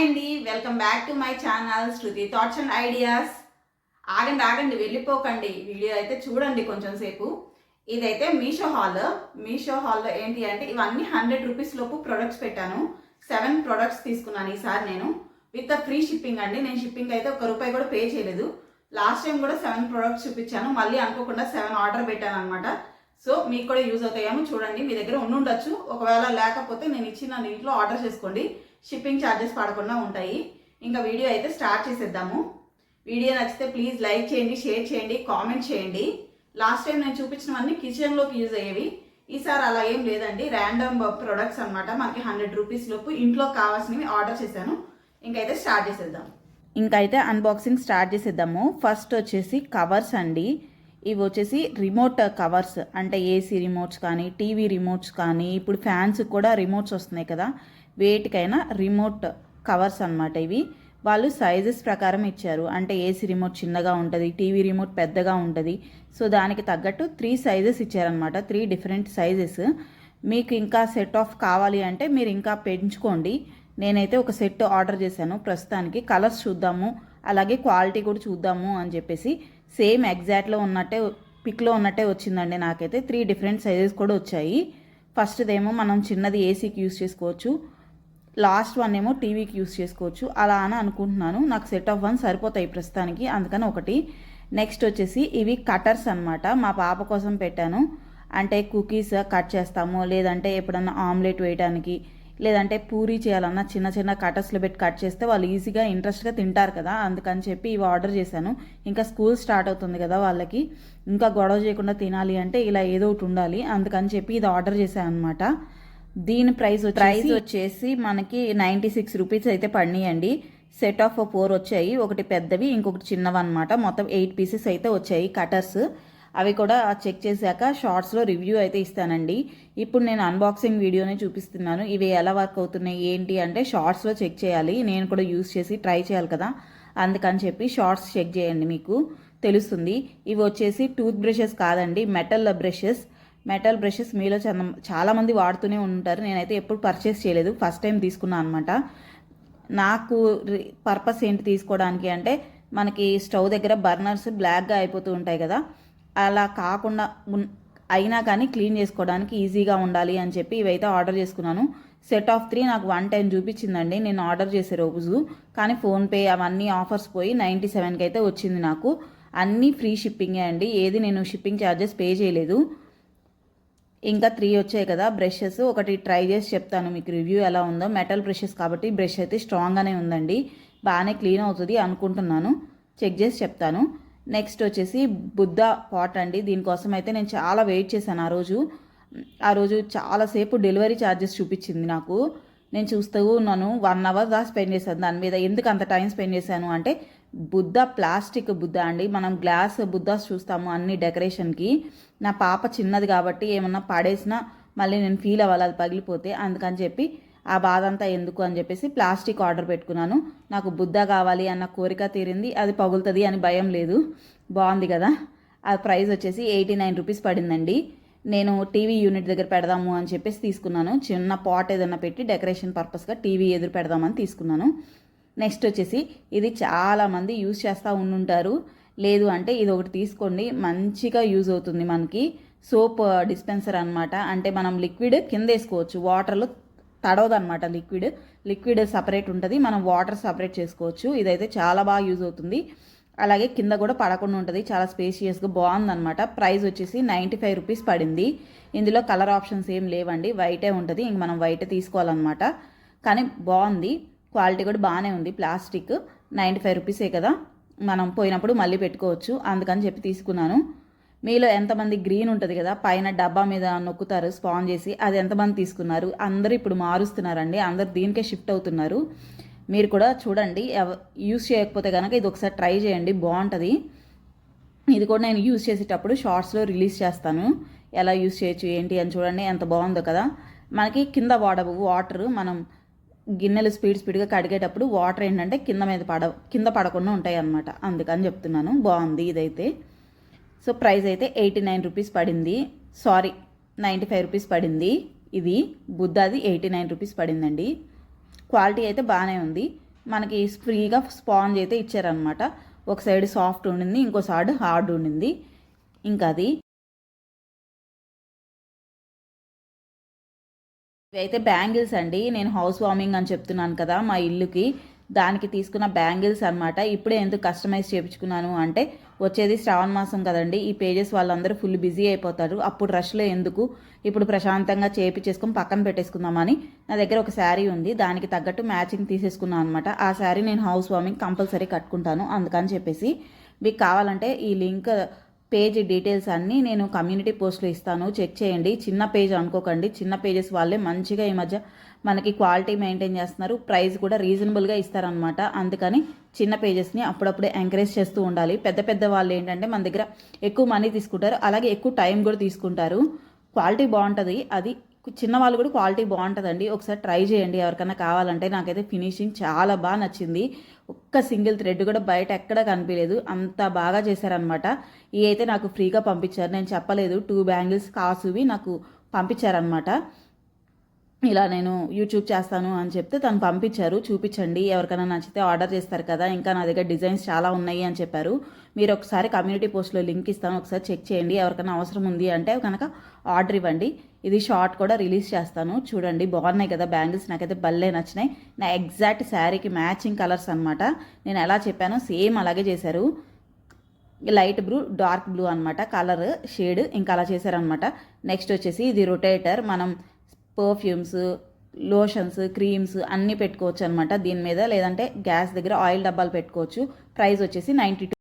అండి, welcome back to my channel Shruti thoughts and ideas. ఆగండి వెళ్ళిపోకండి, video అయితే చూడండి కొంచెం సేపు. ఇదైతే మీషో హాల్లో ఏంటి అంటే ఇవన్నీ 100 రూపీస్ లోపు ప్రొడక్ట్స్ పెట్టాను. 7 ప్రొడక్ట్స్ తీసుకున్నాను ఈసారి నేను, విత్ ఫ్రీ షిప్పింగ్ అండి. నేను షిప్పింగ్ అయితే ₹1 కూడా పే చేయలేదు. లాస్ట్ టైం కూడా 7 ప్రొడక్ట్స్ చూపించాను, మళ్ళీ అనుకోకుండా 7 ఆర్డర్ పెట్టాను అనమాట. సో మీకు కూడా యూజ్ అవుతాయేమో చూడండి. మీ దగ్గర ఉండొచ్చు, ఒకవేళ లేకపోతే నేను ఇచ్చిన లింక్లో ఆర్డర్ చేసుకోండి, షిప్పింగ్ ఛార్జెస్ పడకుండా ఉంటాయి. ఇంకా వీడియో అయితే స్టార్ట్ చేసేద్దాము. వీడియో నచ్చితే ప్లీజ్ లైక్ చేయండి, షేర్ చేయండి, కామెంట్ చేయండి. లాస్ట్ టైం నేను చూపించినవన్నీ కిచెన్లోకి యూజ్ అయ్యేవి, ఈసారి అలా ఏం లేదండి. ర్యాండమ్ ప్రొడక్ట్స్ అనమాట. మనకి 100 రూపీస్ లోపు ఇంట్లో కావాల్సినవి ఆర్డర్ చేశాను. ఇంకైతే స్టార్ట్ చేసేద్దాం. ఇంకైతే అన్బాక్సింగ్ స్టార్ట్ చేసేద్దాము. ఫస్ట్ వచ్చేసి కవర్స్ అండి. ఇవి వచ్చేసి రిమోట్ కవర్స్, అంటే ఏసీ రిమోట్స్ కానీ, టీవీ రిమోట్స్ కానీ, ఇప్పుడు ఫ్యాన్స్ కూడా రిమోట్స్ వస్తున్నాయి కదా, వేటికైనా రిమోట్ కవర్స్ అనమాట. ఇవి వాళ్ళు సైజెస్ ప్రకారం ఇచ్చారు. అంటే ఏసీ రిమోట్ చిన్నగా ఉంటుంది, టీవీ రిమోట్ పెద్దగా ఉంటుంది. సో దానికి తగ్గట్టు 3 సైజెస్ ఇచ్చారనమాట, 3 డిఫరెంట్ సైజెస్. మీకు ఇంకా సెట్ ఆఫ్ కావాలి అంటే మీరు ఇంకా పెంచుకోండి. నేనైతే ఒక సెట్ ఆర్డర్ చేశాను ప్రస్తుతానికి. కలర్స్ చూద్దాము, అలాగే క్వాలిటీ కూడా చూద్దాము అని చెప్పేసి. సేమ్ ఎగ్జాక్ట్లో ఉన్నట్టే, పిక్లో ఉన్నట్టే వచ్చిందండి నాకైతే. 3 డిఫరెంట్ సైజెస్ కూడా వచ్చాయి. ఫస్ట్దేమో మనం చిన్నది ఏసీకి యూస్ చేసుకోవచ్చు, లాస్ట్ వన్ ఏమో టీవీకి యూస్ చేసుకోవచ్చు. అలా అని అనుకుంటున్నాను. నాకు సెట్ ఆఫ్ 1 సరిపోతాయి ప్రస్తుతానికి, అందుకని ఒకటి. నెక్స్ట్ వచ్చేసి ఇవి కటర్స్ అనమాట. మా పాప కోసం పెట్టాను. అంటే కుకీస్ కట్ చేస్తాము, లేదంటే ఎప్పుడన్నా ఆమ్లెట్ వేయడానికి, లేదంటే పూరీ చేయాలన్నా చిన్న చిన్న కటర్స్లో పెట్టి కట్ చేస్తే వాళ్ళు ఈజీగా ఇంట్రెస్ట్గా తింటారు కదా, అందుకని చెప్పి ఇవి ఆర్డర్ చేశాను. ఇంకా స్కూల్ స్టార్ట్ అవుతుంది కదా వాళ్ళకి, ఇంకా గొడవ చేయకుండా తినాలి అంటే ఇలా ఏదో ఒకటి ఉండాలి, అందుకని చెప్పి ఇది ఆర్డర్ చేశాను అనమాట. దీని ప్రైస్ వచ్చేసి మనకి 96 రూపీస్ అయితే పడినాయండి. సెట్ ఆఫ్ 4 వచ్చాయి, ఒకటి పెద్దవి ఇంకొకటి చిన్నవి అనమాట. మొత్తం 8 పీసెస్ అయితే వచ్చాయి కటర్స్. అవి కూడా చెక్ చేశాక షార్ట్స్లో రివ్యూ అయితే ఇస్తానండి. ఇప్పుడు నేను అన్బాక్సింగ్ వీడియోనే చూపిస్తున్నాను. ఇవి ఎలా వర్క్ అవుతున్నాయి ఏంటి అంటే షార్ట్స్లో చెక్ చేయాలి, నేను కూడా యూస్ చేసి ట్రై చేయాలి కదా, అందుకని చెప్పి షార్ట్స్ చెక్ చేయండి, మీకు తెలుస్తుంది. ఇవి వచ్చేసి టూత్ బ్రషెస్ కాదండి, మెటల్ బ్రషెస్ మీలో చాలామంది వాడుతూనే ఉంటారు. నేనైతే ఎప్పుడు పర్చేస్ చేయలేదు, ఫస్ట్ టైం తీసుకున్నాను అనమాట. నాకు పర్పస్ ఏంటి తీసుకోవడానికి అంటే, మనకి స్టవ్ దగ్గర బర్నర్స్ బ్లాక్గా అయిపోతూ ఉంటాయి కదా, అలా కాకుండా అయినా కానీ క్లీన్ చేసుకోవడానికి ఈజీగా ఉండాలి అని చెప్పి ఇవైతే ఆర్డర్ చేసుకున్నాను. సెట్ ఆఫ్ 3 నాకు 110 చూపించిందండి నేను ఆర్డర్ చేసే రోజు. కానీ ఫోన్పే అవన్నీ ఆఫర్స్ పోయి 97కి అయితే వచ్చింది నాకు. అన్నీ ఫ్రీ షిప్పింగే అండి, ఏది నేను షిప్పింగ్ ఛార్జెస్ పే చేయలేదు. ఇంకా 3 వచ్చాయి కదా బ్రషెస్, ఒకటి ట్రై చేసి చెప్తాను మీకు రివ్యూ ఎలా ఉందో. మెటల్ బ్రషెస్ కాబట్టి బ్రష్ అయితే స్ట్రాంగ్గానే ఉందండి, బాగానే క్లీన్ అవుతుంది అనుకుంటున్నాను, చెక్ చేసి చెప్తాను. నెక్స్ట్ వచ్చేసి బుద్ధ పాట్ అండి. దీనికోసం అయితే నేను చాలా వెయిట్ చేశాను ఆ రోజు చాలాసేపు డెలివరీ ఛార్జెస్ చూపించింది నాకు. నేను చూస్తూ ఉన్నాను, 1 అవర్ దాకా స్పెండ్ చేశాను దాని మీద. ఎందుకు అంత టైం స్పెండ్ చేశాను అంటే, ప్లాస్టిక్ బుద్ధ అండి. మనం గ్లాస్ బుద్ధాస్ చూస్తాము అన్ని డెకరేషన్కి. నా పాప చిన్నది కాబట్టి ఏమన్నా పడేసినా మళ్ళీ నేను ఫీల్ అవ్వాలి అది పగిలిపోతే, అందుకని చెప్పి ఆ బాధ అంతా ఎందుకు అని చెప్పేసి ప్లాస్టిక్ ఆర్డర్ పెట్టుకున్నాను. నాకు బుద్ధ కావాలి అన్న కోరిక తీరింది, అది పగులుతుంది అని భయం లేదు. బాగుంది కదా. ఆ ప్రైస్ వచ్చేసి 89 రూపీస్ పడిందండి. నేను టీవీ యూనిట్ దగ్గర పెడదాము అని చెప్పేసి తీసుకున్నాను. చిన్న పాట్ ఏదైనా పెట్టి డెకరేషన్ పర్పస్గా టీవీ ఎదురు పెడదామని తీసుకున్నాను. నెక్స్ట్ వచ్చేసి ఇది చాలామంది యూజ్ చేస్తూ ఉండుంటారు, లేదు అంటే ఇది ఒకటి తీసుకోండి, మంచిగా యూజ్ అవుతుంది మనకి. సోప్ డిస్పెన్సర్ అనమాట. అంటే మనం లిక్విడ్ కింద వేసుకోవచ్చు, వాటర్లో తడవదనమాట. లిక్విడ్ సపరేట్ ఉంటుంది, మనం వాటర్ సపరేట్ చేసుకోవచ్చు. ఇదైతే చాలా బాగా యూజ్ అవుతుంది, అలాగే కింద కూడా పడకుండా ఉంటుంది, చాలా స్పేషియస్గా బాగుందనమాట. ప్రైస్ వచ్చేసి 95 రూపీస్ పడింది. ఇందులో కలర్ ఆప్షన్స్ ఏం లేవండి, వైటే ఉంటుంది, ఇంక మనం వైటే తీసుకోవాలన్నమాట. కానీ బాగుంది, క్వాలిటీ కూడా బాగానే ఉంది. ప్లాస్టిక్ 95 రూపీసే కదా, మనం పోయినప్పుడు మళ్ళీ పెట్టుకోవచ్చు, అందుకని చెప్పి తీసుకున్నాను. మీలో ఎంతమంది గ్రీన్ ఉంటుంది కదా పైన డబ్బా మీద నొక్కుతారు స్పాన్ చేసి, అది ఎంతమంది తీసుకున్నారు? అందరూ ఇప్పుడు మారుస్తున్నారండి, అందరు దీనికే షిఫ్ట్ అవుతున్నారు. మీరు కూడా చూడండి, యూస్ చేయకపోతే కనుక ఇది ఒకసారి ట్రై చేయండి, బాగుంటుంది. ఇది కూడా నేను యూస్ చేసేటప్పుడు షార్ట్స్లో రిలీజ్ చేస్తాను, ఎలా యూస్ చేయొచ్చు ఏంటి అని. చూడండి ఎంత బాగుందో కదా. మనకి కింద వాటర్ మనం గిన్నెలు స్పీడ్గా కడిగేటప్పుడు వాటర్ ఏంటంటే కింద పడకుండా ఉంటాయి అన్నమాట, అందుకని చెప్తున్నాను. బాగుంది ఇదైతే. సో ప్రైస్ అయితే 89 రూపీస్ పడింది, 95 రూపీస్ పడింది. ఇది బుద్ధాది 89 రూపీస్ పడిందండి. క్వాలిటీ అయితే బాగానే ఉంది. మనకి ఫ్రీగా స్పాంజ్ అయితే ఇచ్చారనమాట. ఒక సైడ్ సాఫ్ట్ ఉండింది, ఇంకో సైడ్ హార్డ్ ఉండింది. ఇంకా అది ఇవైతే బ్యాంగిల్స్ అండి. నేను హౌస్ వార్మింగ్ అని చెప్తున్నాను కదా మా ఇల్లుకి, దానికి తీసుకున్న బ్యాంగిల్స్ అనమాట. ఇప్పుడే ఎందుకు కస్టమైజ్ చేయించుకున్నాను అంటే, వచ్చేది శ్రావణ మాసం కదండి, ఈ పేజెస్ వాళ్ళందరూ ఫుల్ బిజీ అయిపోతారు, అప్పుడు రష్లో ఎందుకు, ఇప్పుడు ప్రశాంతంగా చేయించేసుకొని పక్కన పెట్టేసుకుందామని నా దగ్గర ఒక శారీ ఉంది, దానికి తగ్గట్టు మ్యాచింగ్ తీసేసుకున్నాను అనమాట. ఆ శారీ నేను హౌస్ వార్మింగ్ కంపల్సరీ కట్టుకుంటాను, అందుకని చెప్పేసి మీకు కావాలంటే ఈ లింక్ పేజ్ డీటెయిల్స్ అన్నీ నేను కమ్యూనిటీ పోస్ట్లో ఇస్తాను, చెక్ చేయండి. చిన్న పేజ్ అనుకోకండి, చిన్న పేజెస్ వాళ్ళే మంచిగా ఈ మధ్య మనకి క్వాలిటీ మెయింటైన్ చేస్తున్నారు, ప్రైస్ కూడా రీజనబుల్గా ఇస్తారనమాట. అందుకని చిన్న పేజెస్ని అప్పుడప్పుడే ఎంకరేజ్ చేస్తూ ఉండాలి. పెద్ద పెద్ద వాళ్ళు ఏంటంటే మన దగ్గర ఎక్కువ మనీ తీసుకుంటారు, అలాగే ఎక్కువ టైం కూడా తీసుకుంటారు. క్వాలిటీ బాగుంటుంది, అది చిన్న వాళ్ళు కూడా క్వాలిటీ బాగుంటుందండి. ఒకసారి ట్రై చేయండి ఎవరికైనా కావాలంటే. నాకైతే ఫినిషింగ్ చాలా బాగా నచ్చింది, ఒక్క సింగిల్ థ్రెడ్ కూడా బయట ఎక్కడ కనిపించలేదు, అంత బాగా చేశారనమాట. ఇవి అయితే నాకు ఫ్రీగా పంపించారు, నేను చెప్పలేదు. 2 బ్యాంగిల్స్ కాసువి నాకు పంపించారనమాట. ఇలా నేను యూట్యూబ్ చేస్తాను అని చెప్తే తను పంపించారు, చూపించండి ఎవరికైనా నచ్చితే ఆర్డర్ చేస్తారు కదా, ఇంకా నా దగ్గర డిజైన్స్ చాలా ఉన్నాయి అని చెప్పారు. మీరు ఒకసారి కమ్యూనిటీ పోస్ట్లో లింక్ ఇస్తాను, ఒకసారి చెక్ చేయండి. ఎవరికైనా అవసరం ఉంది అంటే కనుక ఆర్డర్ ఇవ్వండి. ఇది షార్ట్ కూడా రిలీజ్ చేస్తాను, చూడండి. బాగున్నాయి కదా బ్యాంగిల్స్, నాకైతే భలే నచ్చినాయి. నా ఎగ్జాక్ట్ శారీకి మ్యాచింగ్ కలర్స్ అనమాట. నేను ఎలా చెప్పానో సేమ్ అలాగే చేశారు. లైట్ బ్లూ, డార్క్ బ్లూ అనమాట కలర్ షేడ్, ఇంకా అలా చేశారనమాట. నెక్స్ట్ వచ్చేసి ఇది రొటేటర్, మనం పర్ఫ్యూమ్స్, లోషన్స్, క్రీమ్స్ అన్నీ పెట్టుకోవచ్చు అనమాట దీని మీద, లేదంటే గ్యాస్ దగ్గర ఆయిల్ డబ్బాలు పెట్టుకోవచ్చు. ప్రైస్ వచ్చేసి 92.